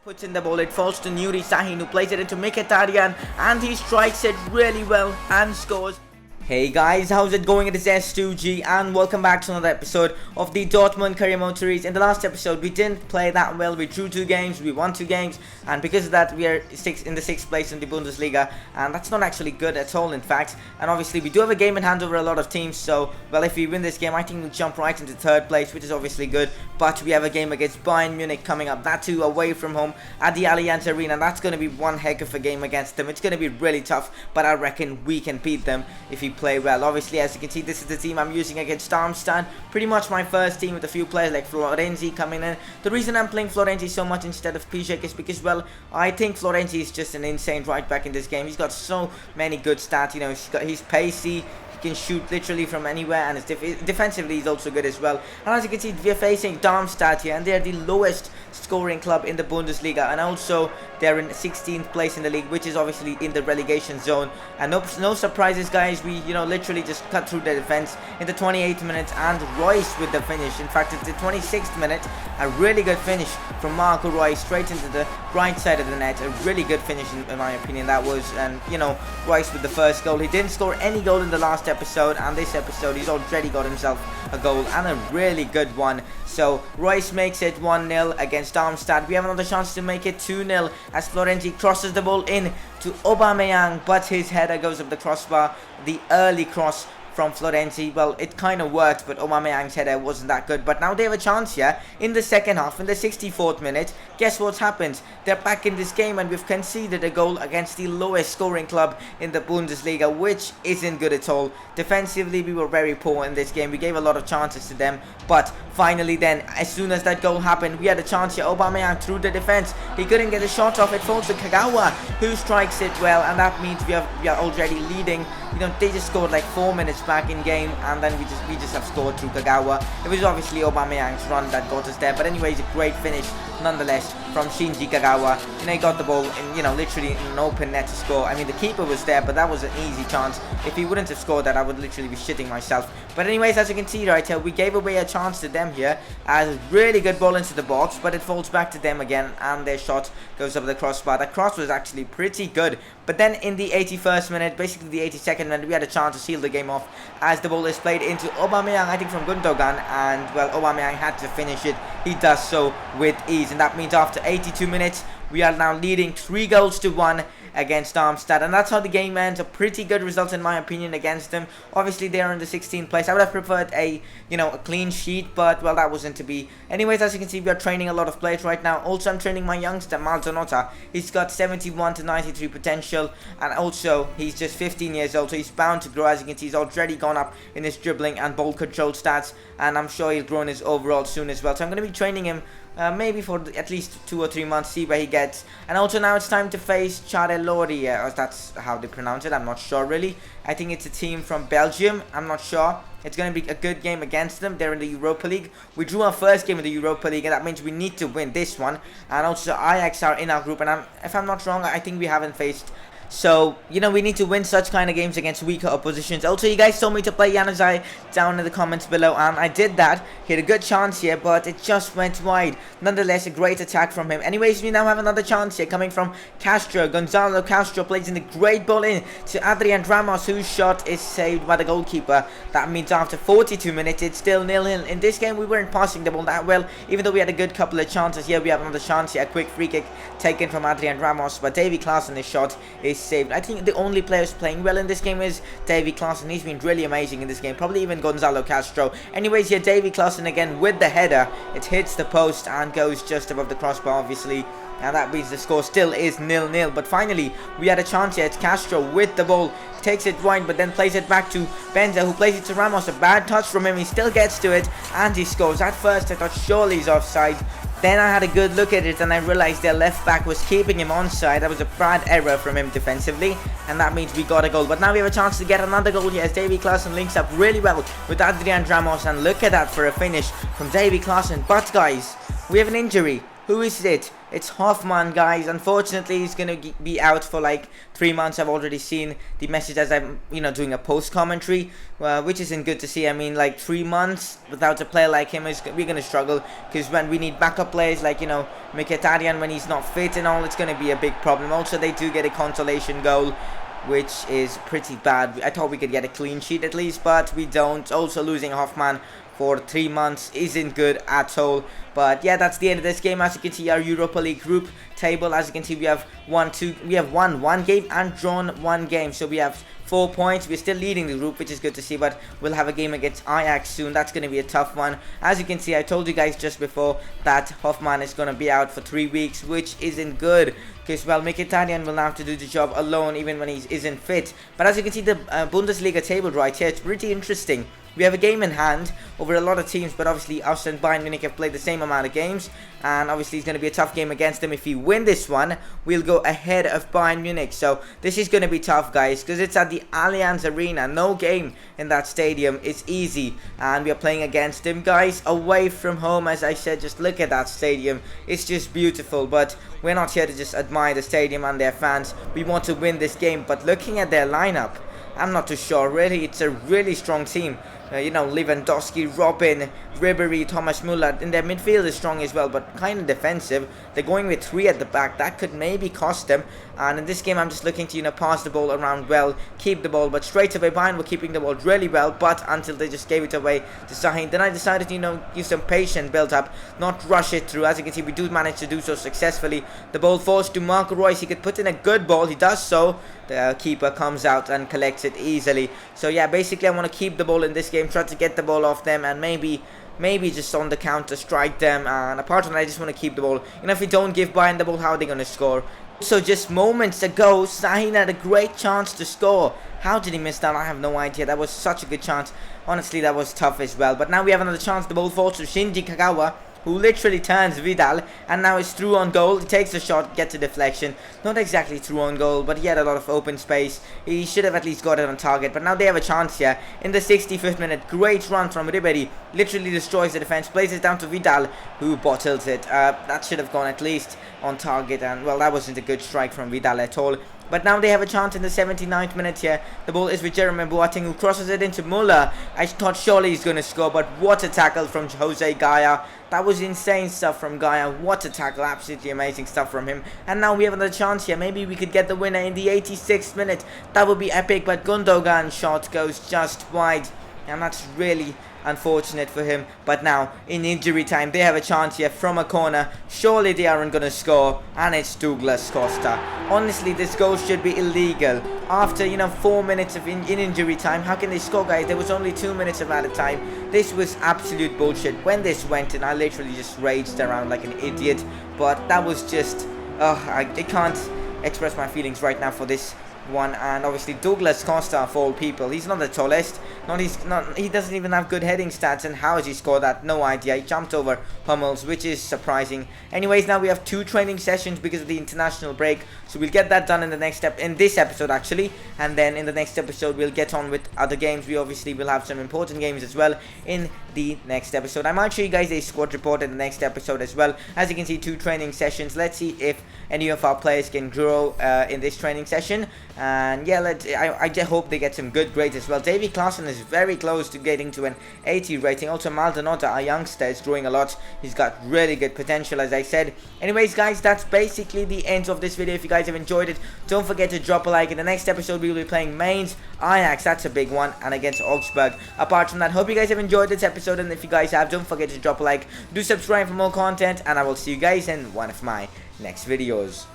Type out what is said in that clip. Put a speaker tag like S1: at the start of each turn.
S1: Puts in the ball, it falls to Nuri Sahin, who plays it into Mkhitaryan, and he strikes it really well and scores. Hey guys, how's it going? It is S2G and welcome back to another episode of the Dortmund career mode series. In the last episode, we didn't play that well. We drew 2 games, we won 2 games, and because of that, we are in the 6th place in the Bundesliga, and that's not actually good at all, in fact. And obviously, we do have a game in hand over a lot of teams, so, well, if we win this game, I think we'll jump right into 3rd place, which is obviously good. But we have a game against Bayern Munich coming up, that too away from home at the Allianz Arena. That's going to be one heck of a game against them. It's going to be really tough, but I reckon we can beat them if we play well. Obviously, as you can see, this is the team I'm using against Darmstadt. Pretty much my first team with a few players like Florenzi coming in. The reason I'm playing Florenzi so much instead of Pijek is because, well, I think Florenzi is just an insane right back in this game. He's got so many good stats. You know, he's pacey. He can shoot literally from anywhere, and defensively he's also good as well. And as you can see, we're facing Darmstadt here, and they're the lowest scoring club in the Bundesliga, and also they're in 16th place in the league, which is obviously in the relegation zone. And no surprises, guys. We literally just cut through the defense in the 28th minute, and Royce with the finish. In fact, it's the 26th minute. A really good finish from Marco Royce straight into the right side of the net. A really good finish in my opinion that was. And Royce with the first goal. He didn't score any goal in the last episode, and this episode he's already got himself a goal, and a really good one. So Royce makes it 1-0 against Darmstadt. We have another chance to make it 2-0 as Florenzi crosses the ball in to Aubameyang, but his header goes up the crossbar. The early cross from Florenzi, well, it kind of worked, but Aubameyang's header wasn't that good. But now they have a chance here in the second half, in the 64th minute. Guess what's happened? They're back in this game, and we've conceded a goal against the lowest scoring club in the Bundesliga, which isn't good at all. Defensively, we were very poor in this game. We gave a lot of chances to them, but finally then, as soon as that goal happened, we had a chance here. Aubameyang through the defense. He couldn't get a shot off. It falls to Kagawa, who strikes it well, and that means we are already leading. They just scored like 4 minutes back in game, and then we just have scored through Kagawa. It was obviously Aubameyang's run that got us there, but anyways, a great finish nonetheless from Shinji Kagawa. He got the ball in, literally in an open net to score. I mean, the keeper was there, but that was an easy chance. If he wouldn't have scored that, I would literally be shitting myself. But anyways, as you can see right here, we gave away a chance to them here. As a really good ball into the box, but it falls back to them again, and their shot goes up the crossbar. The cross was actually pretty good. But then in the 81st minute, basically the 82nd minute, we had a chance to seal the game off as the ball is played into Aubameyang, I think from Gundogan, and, well, Aubameyang had to finish it. He does so with ease, and that means after 82 minutes, we are now leading 3-1 against Darmstadt, and that's how the game ends. A pretty good result in my opinion against them. Obviously they are in the 16th place. I would have preferred a clean sheet, but, well, that wasn't to be. Anyways, as you can see, we are training a lot of players right now. Also, I'm training my youngster Maldonota. He's got 71 to 93 potential, and also he's just 15 years old, so he's bound to grow. As you can see, he's already gone up in his dribbling and ball control stats, and I'm sure he'll grow in his overall soon as well. So I'm going to be training him maybe for at least 2 or 3 months, see where he gets. And also now it's time to face Charleroi, or that's how they pronounce it. I'm not sure really. I think it's a team from Belgium. I'm not sure. It's going to be a good game against them. They're in the Europa League. We drew our first game in the Europa League, and that means we need to win this one. And also Ajax are in our group, and if I'm not wrong, I think we haven't faced. So, we need to win such kind of games against weaker oppositions. Also, you guys told me to play Januzaj down in the comments below, and I did that. He had a good chance here, but it just went wide. Nonetheless, a great attack from him. Anyways, we now have another chance here coming from Castro. Gonzalo Castro plays in the great ball in to Adrian Ramos, whose shot is saved by the goalkeeper. That means after 42 minutes, it's still 0-0. In this game, we weren't passing the ball that well, even though we had a good couple of chances. Here we have another chance here. A quick free kick taken from Adrian Ramos, but Davy Klaasen's shot is saved. I think the only player who's playing well in this game is Davy Klaasen. He's been really amazing in this game, probably even Gonzalo Castro. Anyways, here Davy Klaasen again with the header. It hits the post and goes just above the crossbar, obviously, and that means the score still is 0-0. But finally we had a chance here. It's Castro with the ball, takes it wide, but then plays it back to Benza, who plays it to Ramos. A bad touch from him. He still gets to it, and he scores. At first I thought surely he's offside. Then I had a good look at it, and I realized their left back was keeping him onside. That was a bad error from him defensively, and that means we got a goal. But now we have a chance to get another goal here as Davy Klaasen links up really well with Adrian Ramos, and look at that for a finish from Davy Klaasen. But guys, we have an injury. Who is it? It's Hoffman, guys. Unfortunately, he's going to be out for like 3 months. I've already seen the message as I'm, doing a post commentary, which isn't good to see. I mean, like 3 months without a player like him, we're going to struggle, because when we need backup players like, Mkhitaryan, when he's not fit and all, it's going to be a big problem. Also, they do get a consolation goal, which is pretty bad. I thought we could get a clean sheet at least, but we don't. Also, losing Hoffman for 3 months isn't good at all. But yeah, that's the end of this game. As you can see, our Europa League group table, as you can see, we have won one game and drawn 1 game, so we have 4 points. We're still leading the group, which is good to see, but we'll have a game against Ajax soon. That's going to be a tough one. As you can see, I told you guys just before that Hoffman is going to be out for 3 weeks, which isn't good, because, well, Mkhitaryan will now have to do the job alone even when he isn't fit. But as you can see, the Bundesliga table right here, it's pretty interesting. We have a game in hand over a lot of teams, but obviously us and Bayern Munich have played the same amount of games, and obviously it's going to be a tough game against them. If we win this one, we'll go ahead of Bayern Munich. So this is going to be tough, guys, because it's at the Allianz Arena. No game in that stadium is easy, and we are playing against them, guys, away from home. As I said, just look at that stadium. It's just beautiful, but we're not here to just admire the stadium and their fans. We want to win this game, but looking at their lineup, I'm not too sure, really. It's a really strong team. Lewandowski, Robin, Ribery, Thomas Müller. In their midfield is strong as well, but kind of defensive. They're going with 3 at the back. That could maybe cost them. And in this game, I'm just looking to, pass the ball around well, keep the ball. But straight away, Bayern were keeping the ball really well, but until they just gave it away to Sahin. Then I decided to, use some patient build-up, not rush it through. As you can see, we do manage to do so successfully. The ball falls to Marco Reus. He could put in a good ball. He does so. The keeper comes out and collects it easily. So yeah, basically I want to keep the ball in this game, try to get the ball off them, and maybe just on the counter strike them. And apart from that, I just want to keep the ball. If we don't give Bayern the ball, how are they going to score? So just moments ago, Sahin had a great chance to score. How did he miss that? I have no idea. That was such a good chance. Honestly, that was tough as well. But now we have another chance. The ball falls to Shinji Kagawa, who literally turns Vidal, and now it's through on goal. He takes a shot, gets a deflection. Not exactly through on goal, but he had a lot of open space. He should have at least got it on target, but now they have a chance here. In the 65th minute, great run from Ribery. Literally destroys the defense, plays it down to Vidal, who bottles it. That should have gone at least on target, and, well, that wasn't a good strike from Vidal at all. But now they have a chance in the 79th minute here. The ball is with Jeremy Boateng, who crosses it into Müller. I thought surely he's going to score, but what a tackle from Jose Gaia. That was insane stuff from Gaia. What a tackle. Absolutely amazing stuff from him. And now we have another chance here. Maybe we could get the winner in the 86th minute. That would be epic, but Gundogan's shot goes just wide. And that's really unfortunate for him. But now, in injury time, they have a chance here from a corner. Surely they aren't going to score. And it's Douglas Costa. Honestly, this goal should be illegal. After, 4 minutes of in injury time, how can they score, guys? There was only 2 minutes of added time. This was absolute bullshit. When this went in, I literally just raged around like an idiot. But that was just... I can't express my feelings right now for this one. And obviously Douglas Costa, of all people, he's not the tallest, he doesn't even have good heading stats, and how has he scored that? No idea. He jumped over Hummels, which is surprising. Anyways, now we have 2 training sessions because of the international break, so we'll get that done in the next in this episode actually, and then in the next episode we'll get on with other games. We obviously will have some important games as well in the next episode. I might show you guys a squad report in the next episode as well. As you can see, 2 training sessions. Let's see if any of our players can grow in this training session. And yeah, I just hope they get some good grades as well. Davy Klaassen is very close to getting to an 80 rating. Also, Maldonado, our youngster, is growing a lot. He's got really good potential, as I said. Anyways, guys, that's basically the end of this video. If you guys have enjoyed it, don't forget to drop a like. In the next episode, we will be playing Mainz, Ajax, that's a big one, and against Augsburg. Apart from that, hope you guys have enjoyed this episode, and if you guys have, don't forget to drop a like. Do subscribe for more content, and I will see you guys in one of my next videos.